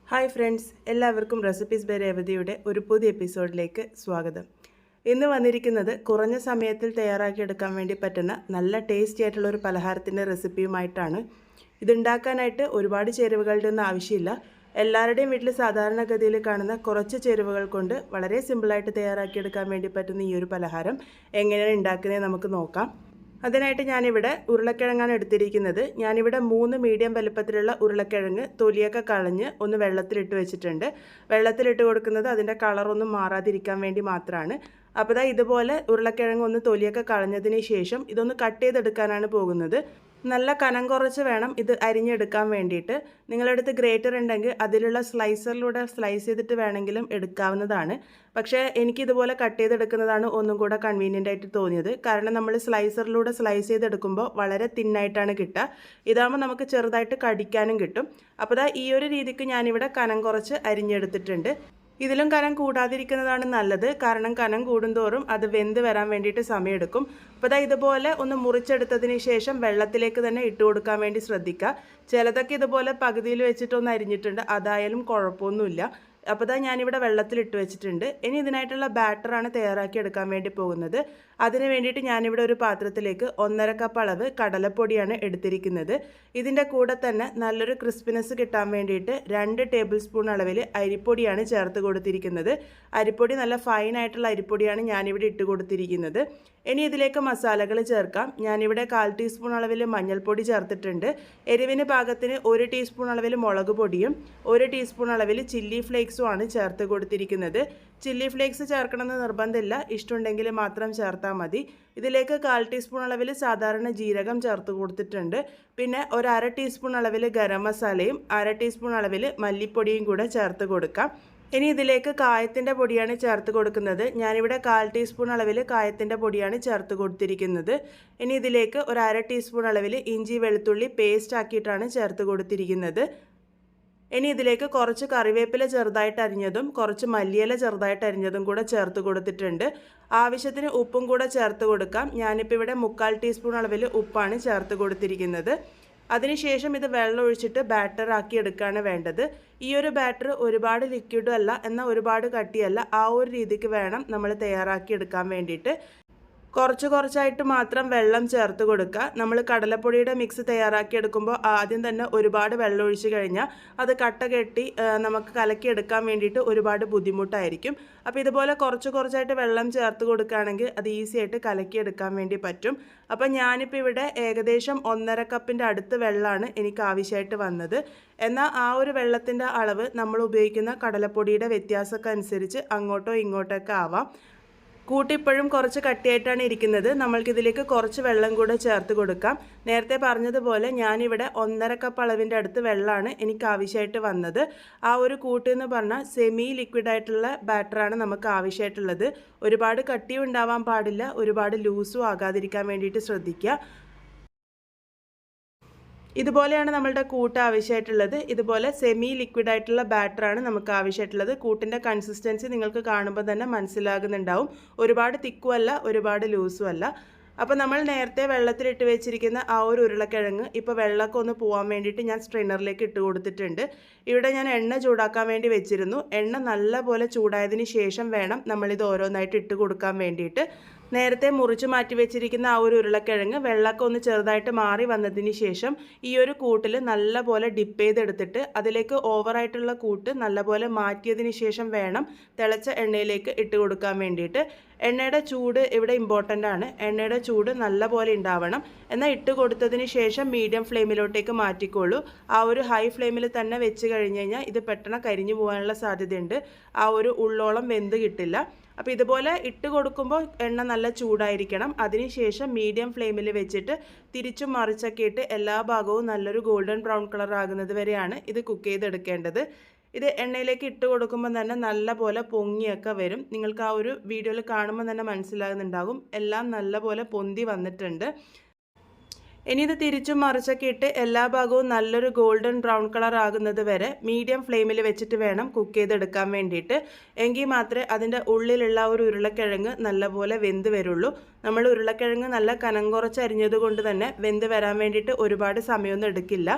Hi friends, എല്ലാവർക്കും recipes by രേവതിയുടെ ഒരു പുതിയ എപ്പിസോഡിലേക്ക് സ്വാഗതം. ഇന്ന് വന്നിരിക്കുന്നത് കുറഞ്ഞ സമയത്തിൽ തയ്യാറാക്കിയെടുക്കാൻ വേണ്ടി പറ്റുന്ന നല്ല ടേസ്റ്റി ആയിട്ടുള്ള ഒരു പലഹാരത്തിൻ്റെ റെസിപ്പിയുമായിട്ടാണ്. ഇതുണ്ടാക്കാനായിട്ട് ഒരുപാട് ചേരുവകളുടെ ഒന്നും ആവശ്യമില്ല. എല്ലാവരുടെയും വീട്ടിൽ സാധാരണഗതിയിൽ കാണുന്ന കുറച്ച് ചേരുവകൾ കൊണ്ട് വളരെ സിമ്പിളായിട്ട് തയ്യാറാക്കിയെടുക്കാൻ വേണ്ടി പറ്റുന്ന ഈ ഒരു പലഹാരം എങ്ങനെയാണ് ഉണ്ടാക്കുന്നത് നമുക്ക് നോക്കാം. അതിനായിട്ട് ഞാനിവിടെ ഉരുളക്കിഴങ്ങാണ് എടുത്തിരിക്കുന്നത്. ഞാനിവിടെ 3 മീഡിയം വലുപ്പത്തിലുള്ള ഉരുളക്കിഴങ്ങ് തൊലിയൊക്കെ കളഞ്ഞ് ഒന്ന് വെള്ളത്തിലിട്ട് വെച്ചിട്ടുണ്ട്. വെള്ളത്തിലിട്ട് കൊടുക്കുന്നത് അതിൻ്റെ കളറൊന്നും മാറാതിരിക്കാൻ വേണ്ടി മാത്രമാണ്. അപ്പോൾ ഇതുപോലെ ഉരുളക്കിഴങ്ങ് ഒന്ന് തൊലിയൊക്കെ കളഞ്ഞതിന് ശേഷം ഇതൊന്ന് കട്ട് ചെയ്തെടുക്കാനാണ് പോകുന്നത്. നല്ല കനം കുറച്ച് വേണം ഇത് അരിഞ്ഞെടുക്കാൻ വേണ്ടിയിട്ട്. നിങ്ങളടുത്ത് ഗ്രേറ്റർ ഉണ്ടെങ്കിൽ അതിലുള്ള സ്ലൈസറിലൂടെ സ്ലൈസ് ചെയ്തിട്ട് വേണമെങ്കിലും എടുക്കാവുന്നതാണ്. പക്ഷേ എനിക്കിതുപോലെ കട്ട് ചെയ്തെടുക്കുന്നതാണ് ഒന്നും കൂടെ കൺവീനിയൻ്റ് ആയിട്ട് തോന്നിയത്. കാരണം നമ്മൾ സ്ലൈസറിലൂടെ സ്ലൈസ് ചെയ്തെടുക്കുമ്പോൾ വളരെ തിന്നായിട്ടാണ് കിട്ടുക. ഇതാകുമ്പോൾ നമുക്ക് ചെറുതായിട്ട് കടിക്കാനും കിട്ടും. അപ്പോൾ ഈ ഒരു രീതിക്ക് ഞാനിവിടെ കനം കുറച്ച് അരിഞ്ഞെടുത്തിട്ടുണ്ട്. ഇതിലും കനം കൂടാതിരിക്കുന്നതാണ് നല്ലത്. കാരണം കനം കൂടുന്തോറും അത് വെന്ത് വരാൻ വേണ്ടിയിട്ട് സമയമെടുക്കും. അപ്പോൾ ഇതുപോലെ ഒന്ന് മുറിച്ചെടുത്തതിന് ശേഷം വെള്ളത്തിലേക്ക് തന്നെ ഇട്ട് കൊടുക്കാൻ വേണ്ടി ശ്രദ്ധിക്കുക. ചിലതൊക്കെ ഇതുപോലെ പകുതിയിൽ വെച്ചിട്ടൊന്ന് അരിഞ്ഞിട്ടുണ്ട്, അതായാലും കുഴപ്പമൊന്നുമില്ല. അപ്പോൾ ഞാനിവിടെ വെള്ളത്തിലിട്ട് വെച്ചിട്ടുണ്ട്. ഇനി ഇതിനായിട്ടുള്ള ബാറ്ററാണ് തയ്യാറാക്കി എടുക്കാൻ വേണ്ടി പോകുന്നത്. അതിന് വേണ്ടിയിട്ട് ഞാനിവിടെ ഒരു പാത്രത്തിലേക്ക് 1.5 കപ്പ് അളവ് കടലപ്പൊടിയാണ് എടുത്തിരിക്കുന്നത്. ഇതിൻ്റെ കൂടെ തന്നെ നല്ലൊരു ക്രിസ്പിനെസ് കിട്ടാൻ വേണ്ടിയിട്ട് 2 ടേബിൾ സ്പൂൺ അളവിൽ അരിപ്പൊടിയാണ് ചേർത്ത് കൊടുത്തിരിക്കുന്നത്. അരിപ്പൊടി നല്ല ഫൈനായിട്ടുള്ള അരിപ്പൊടിയാണ് ഞാനിവിടെ ഇട്ട് കൊടുത്തിരിക്കുന്നത്. ഇനി ഇതിലേക്ക് മസാലകൾ ചേർക്കാം. ഞാനിവിടെ 1/4 ടീസ്പൂൺ അളവിൽ മഞ്ഞൾപ്പൊടി ചേർത്തിട്ടുണ്ട്. എരിവിന് പാകത്തിന് 1 ടീസ്പൂൺ അളവിൽ മുളക് പൊടിയും 1 ടീസ്പൂൺ അളവിൽ ചില്ലി ഫ്ലേക്സും ആണ് ചേർത്ത് കൊടുത്തിരിക്കുന്നത്. ചില്ലി ഫ്ലേക്സ് ചേർക്കണമെന്ന് നിർബന്ധമില്ല, ഇഷ്ടമുണ്ടെങ്കിൽ മാത്രം ചേർത്താൽ മതി. ഇതിലേക്ക് 1/4 ടീസ്പൂൺ അളവിൽ സാധാരണ ജീരകം ചേർത്ത് കൊടുത്തിട്ടുണ്ട്. പിന്നെ 1/2 ടീസ്പൂൺ അളവിൽ ഗരം മസാലയും 1/2 ടീസ്പൂൺ അളവിൽ മല്ലിപ്പൊടിയും കൂടെ ചേർത്ത് കൊടുക്കാം. ഇനി ഇതിലേക്ക് കായത്തിൻ്റെ പൊടിയാണ് ചേർത്ത് കൊടുക്കുന്നത്. ഞാനിവിടെ 1/4 ടീസ്പൂൺ അളവിൽ കായത്തിൻ്റെ പൊടിയാണ് ചേർത്ത് കൊടുത്തിരിക്കുന്നത്. ഇനി ഇതിലേക്ക് 1/2 ടീസ്പൂൺ അളവിൽ ഇഞ്ചി വെളുത്തുള്ളി പേസ്റ്റ് ആക്കിയിട്ടാണ് ചേർത്ത് കൊടുത്തിരിക്കുന്നത്. ഇനി ഇതിലേക്ക് കുറച്ച് കറിവേപ്പില ചെറുതായിട്ട് അരിഞ്ഞതും കുറച്ച് മല്ലിയില ചെറുതായിട്ട് അരിഞ്ഞതും കൂടെ ചേർത്ത് കൊടുത്തിട്ടുണ്ട്. ആവശ്യത്തിന് ഉപ്പും കൂടെ ചേർത്ത് കൊടുക്കാം. ഞാനിപ്പോൾ ഇവിടെ 1/4 ടീസ്പൂൺ അളവിൽ ഉപ്പാണ് ചേർത്ത് കൊടുത്തിരിക്കുന്നത്. അതിനുശേഷം ഇത് വെള്ളം ഒഴിച്ചിട്ട് ബാറ്റർ ആക്കി എടുക്കുകയാണ് വേണ്ടത്. ഈ ഒരു ബാറ്റർ ഒരുപാട് ലിക്വിഡും അല്ല, എന്നാൽ ഒരുപാട് കട്ടിയല്ല. ആ ഒരു രീതിക്ക് വേണം നമ്മൾ തയ്യാറാക്കി എടുക്കാൻ വേണ്ടിയിട്ട്. കുറച്ചായിട്ട് മാത്രം വെള്ളം ചേർത്ത് കൊടുക്കുക. നമ്മൾ കടലപ്പൊടിയുടെ മിക്സ് തയ്യാറാക്കി എടുക്കുമ്പോൾ ആദ്യം തന്നെ ഒരുപാട് വെള്ളം ഒഴിച്ച് കഴിഞ്ഞാൽ അത് കട്ട കെട്ടി നമുക്ക് കലക്കിയെടുക്കാൻ വേണ്ടിയിട്ട് ഒരുപാട് ബുദ്ധിമുട്ടായിരിക്കും. അപ്പോൾ ഇതുപോലെ കുറച്ചായിട്ട് വെള്ളം ചേർത്ത് കൊടുക്കുകയാണെങ്കിൽ അത് ഈസി ആയിട്ട് കലക്കിയെടുക്കാൻ വേണ്ടി പറ്റും. അപ്പോൾ ഞാനിപ്പോൾ ഇവിടെ ഏകദേശം 1.5 കപ്പിൻ്റെ അടുത്ത് വെള്ളമാണ് എനിക്ക് ആവശ്യമായിട്ട് വന്നത്. എന്നാൽ ആ ഒരു വെള്ളത്തിൻ്റെ അളവ് നമ്മൾ ഉപയോഗിക്കുന്ന കടലപ്പൊടിയുടെ വ്യത്യാസമൊക്കെ അനുസരിച്ച് അങ്ങോട്ടോ ഇങ്ങോട്ടൊക്കെ ആവാം. കൂട്ടിപ്പോഴും കുറച്ച് കട്ടിയായിട്ടാണ് ഇരിക്കുന്നത്. നമ്മൾക്കിതിലേക്ക് കുറച്ച് വെള്ളം കൂടെ ചേർത്ത് കൊടുക്കാം. നേരത്തെ പറഞ്ഞതുപോലെ ഞാനിവിടെ 1.5 കപ്പ് അളവിൻ്റെ അടുത്ത് വെള്ളമാണ് എനിക്ക് ആവശ്യമായിട്ട് വന്നത്. ആ ഒരു കൂട്ട് എന്ന് പറഞ്ഞാൽ സെമി ലിക്വിഡായിട്ടുള്ള ബാറ്ററാണ് നമുക്ക് ആവശ്യമായിട്ടുള്ളത്. ഒരുപാട് കട്ടിയും ഉണ്ടാവാൻ പാടില്ല, ഒരുപാട് ലൂസും ആകാതിരിക്കാൻ വേണ്ടിയിട്ട് ശ്രദ്ധിക്കുക. ഇതുപോലെയാണ് നമ്മളുടെ കൂട്ട് ആവശ്യമായിട്ടുള്ളത്. ഇതുപോലെ സെമി ലിക്വിഡ് ആയിട്ടുള്ള ബാറ്ററാണ് നമുക്ക് ആവശ്യമായിട്ടുള്ളത്. കൂട്ടിൻ്റെ കൺസിസ്റ്റൻസി നിങ്ങൾക്ക് കാണുമ്പോൾ തന്നെ മനസ്സിലാകുന്നുണ്ടാവും. ഒരുപാട് തിക്കും അല്ല, ഒരുപാട് ലൂസും അല്ല. അപ്പോൾ നമ്മൾ നേരത്തെ വെള്ളത്തിലിട്ട് വെച്ചിരിക്കുന്ന ആ ഒരു ഉരുളക്കിഴങ്ങ് ഇപ്പോൾ വെള്ളമൊക്കെ ഒന്ന് പോകാൻ വേണ്ടിയിട്ട് ഞാൻ സ്ട്രെയിനറിലേക്ക് ഇട്ട് കൊടുത്തിട്ടുണ്ട്. ഇവിടെ ഞാൻ എണ്ണ ചൂടാക്കാൻ വേണ്ടി വെച്ചിരുന്നു. എണ്ണ നല്ലപോലെ ചൂടായതിന് ശേഷം വേണം നമ്മളിത് ഓരോന്നായിട്ട് ഇട്ട് കൊടുക്കാൻ വേണ്ടിയിട്ട്. നേരത്തെ മുറിച്ച് മാറ്റി വെച്ചിരിക്കുന്ന ആ ഒരു ഉരുളക്കിഴങ്ങ് വെള്ളമൊക്കെ ഒന്ന് ചെറുതായിട്ട് മാറി വന്നതിന് ശേഷം ഈ ഒരു കൂട്ടിൽ നല്ലപോലെ ഡിപ്പ് ചെയ്തെടുത്തിട്ട് അതിലേക്ക് ഓവറായിട്ടുള്ള കൂട്ട് നല്ലപോലെ മാറ്റിയതിന് ശേഷം വേണം തിളച്ച എണ്ണയിലേക്ക് ഇട്ട് കൊടുക്കാൻ വേണ്ടിയിട്ട്. എണ്ണയുടെ ചൂട് ഇവിടെ ഇമ്പോർട്ടൻ്റ് ആണ്. എണ്ണയുടെ ചൂട് നല്ലപോലെ ഉണ്ടാവണം. എന്നാൽ ഇട്ട് കൊടുത്തതിന് ശേഷം മീഡിയം ഫ്ലെയിമിലോട്ടേക്ക് മാറ്റിക്കോളൂ. ആ ഒരു ഹൈ ഫ്ലെയിമിൽ തന്നെ വെച്ച് കഴിഞ്ഞ് കഴിഞ്ഞാൽ ഇത് പെട്ടെന്ന് കരിഞ്ഞു പോകാനുള്ള സാധ്യതയുണ്ട്. ആ ഒരു ഉള്ളോളം വെന്ത് കിട്ടില്ല. അപ്പോൾ ഇതുപോലെ ഇട്ട് കൊടുക്കുമ്പോൾ എണ്ണ നല്ല ചൂടായിരിക്കണം. അതിനുശേഷം മീഡിയം ഫ്ലെയിമിൽ വെച്ചിട്ട് തിരിച്ചും മറിച്ചൊക്കെ ഇട്ട് എല്ലാ ഭാഗവും നല്ലൊരു ഗോൾഡൻ ബ്രൗൺ കളർ ആകുന്നത് വരെയാണ് ഇത് കുക്ക് ചെയ്തെടുക്കേണ്ടത്. ഇത് എണ്ണയിലേക്ക് ഇട്ട് കൊടുക്കുമ്പോൾ തന്നെ നല്ല പോലെ പൊങ്ങിയൊക്കെ വരും. നിങ്ങൾക്ക് ആ ഒരു വീഡിയോയിൽ കാണുമ്പോൾ തന്നെ മനസ്സിലാകുന്നുണ്ടാകും എല്ലാം നല്ല പോലെ പൊന്തി വന്നിട്ടുണ്ട്. ഇനി ഇത് തിരിച്ചും മറിച്ചൊക്കെ ഇട്ട് എല്ലാ ഭാഗവും നല്ലൊരു ഗോൾഡൻ ബ്രൗൺ കളർ ആകുന്നത് വരെ മീഡിയം ഫ്ലെയിമിൽ വെച്ചിട്ട് വേണം കുക്ക് ചെയ്തെടുക്കാൻ വേണ്ടിയിട്ട്. എങ്കിൽ മാത്രമേ അതിൻ്റെ ഉള്ളിലുള്ള ഒരു ഉരുളക്കിഴങ്ങ് നല്ലപോലെ വെന്ത് വരുള്ളൂ. നമ്മൾ ഉരുളക്കിഴങ്ങ് നല്ല കനം കുറച്ച് അരിഞ്ഞത് കൊണ്ട് തന്നെ വെന്ത് വരാൻ വേണ്ടിയിട്ട് ഒരുപാട് സമയമൊന്നും എടുക്കില്ല.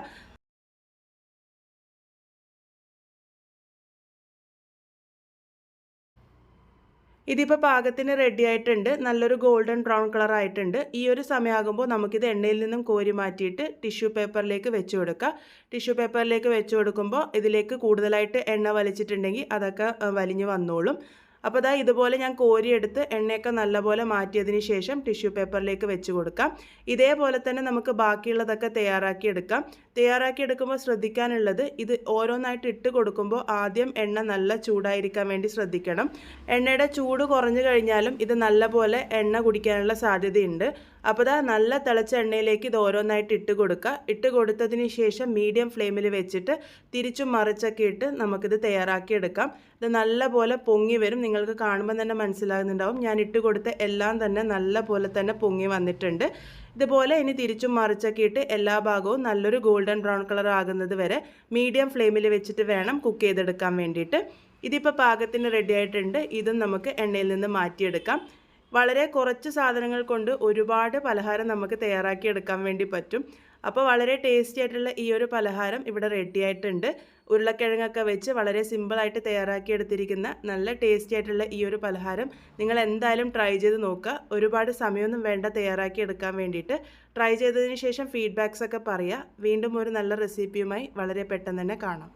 ഇതിപ്പോൾ പാകത്തിന് റെഡി ആയിട്ടുണ്ട്. നല്ലൊരു ഗോൾഡൻ ബ്രൗൺ കളർ ആയിട്ടുണ്ട്. ഈ ഒരു സമയമാകുമ്പോൾ നമുക്കിത് എണ്ണയിൽ നിന്നും കോരി മാറ്റിയിട്ട് ടിഷ്യൂ പേപ്പറിലേക്ക് വെച്ച് കൊടുക്കാം. ടിഷ്യൂ പേപ്പറിലേക്ക് വെച്ച് കൊടുക്കുമ്പോൾ ഇതിലേക്ക് കൂടുതലായിട്ട് എണ്ണ വലിച്ചിട്ടുണ്ടെങ്കിൽ അതൊക്കെ വലിഞ്ഞ് വന്നോളും. അപ്പോൾ ദാ ഇതുപോലെ ഞാൻ കോരിയെടുത്ത് എണ്ണയൊക്കെ നല്ലപോലെ മാറ്റിയതിന് ശേഷം ടിഷ്യൂ പേപ്പറിലേക്ക് വെച്ച് കൊടുക്കാം. ഇതേപോലെ തന്നെ നമുക്ക് ബാക്കിയുള്ളതൊക്കെ തയ്യാറാക്കിയെടുക്കാം. തയ്യാറാക്കിയെടുക്കുമ്പോൾ ശ്രദ്ധിക്കാനുള്ളത് ഇത് ഓരോന്നായിട്ട് ഇട്ട് കൊടുക്കുമ്പോൾ ആദ്യം എണ്ണ നല്ല ചൂടായിരിക്കാൻ വേണ്ടി ശ്രദ്ധിക്കണം. എണ്ണയുടെ ചൂട് കുറഞ്ഞു കഴിഞ്ഞാലും ഇത് നല്ലപോലെ എണ്ണ കുടിക്കാനുള്ള സാധ്യതയുണ്ട്. അപ്പോൾ ദാ നല്ല തിളച്ച എണ്ണയിലേക്ക് ഇത് ഓരോന്നായിട്ട് ഇട്ട് കൊടുക്കുക. ഇട്ട് കൊടുത്തതിന് ശേഷം മീഡിയം ഫ്ലെയിമിൽ വെച്ചിട്ട് തിരിച്ചും മറിച്ചൊക്കെ ഇട്ട് നമുക്കിത് തയ്യാറാക്കിയെടുക്കാം. ഇത് നല്ലപോലെ പൊങ്ങി വരും. നിങ്ങൾക്ക് കാണുമ്പോൾ തന്നെ മനസ്സിലാകുന്നുണ്ടാവും. ഞാൻ ഇട്ട് കൊടുത്ത എല്ലാം തന്നെ നല്ല പോലെ തന്നെ പൊങ്ങി വന്നിട്ടുണ്ട്. ഇതുപോലെ ഇനി തിരിച്ചും മറിച്ചൊക്കെ ഇട്ട് എല്ലാ ഭാഗവും നല്ലൊരു ഗോൾഡൻ ബ്രൗൺ കളർ ആകുന്നത് വരെ മീഡിയം ഫ്ലെയിമിൽ വെച്ചിട്ട് വേണം കുക്ക് ചെയ്തെടുക്കാൻ വേണ്ടിയിട്ട്. ഇതിപ്പോൾ പാകത്തിന് റെഡി ആയിട്ടുണ്ട്. ഇതും നമുക്ക് എണ്ണയിൽ നിന്ന് മാറ്റിയെടുക്കാം. വളരെ കുറച്ച് സാധനങ്ങൾ കൊണ്ട് ഒരുപാട് പലഹാരം നമുക്ക് തയ്യാറാക്കിയെടുക്കാൻ വേണ്ടി പറ്റും. അപ്പോൾ വളരെ ടേസ്റ്റി ആയിട്ടുള്ള ഈ ഒരു പലഹാരം ഇവിടെ റെഡി ആയിട്ടുണ്ട്. ഉരുളക്കിഴങ്ങൊക്കെ വെച്ച് വളരെ സിമ്പിളായിട്ട് തയ്യാറാക്കിയെടുത്തിരിക്കുന്ന നല്ല ടേസ്റ്റി ആയിട്ടുള്ള ഈ ഒരു പലഹാരം നിങ്ങൾ എന്തായാലും ട്രൈ ചെയ്ത് നോക്കുക. ഒരുപാട് സമയമൊന്നും വേണ്ട തയ്യാറാക്കിയെടുക്കാൻ വേണ്ടിയിട്ട്. ട്രൈ ചെയ്തതിന് ശേഷം ഫീഡ്ബാക്സ് ഒക്കെ പറയുക. വീണ്ടും ഒരു നല്ല റെസിപ്പിയുമായി വളരെ പെട്ടെന്ന് തന്നെ കാണാം.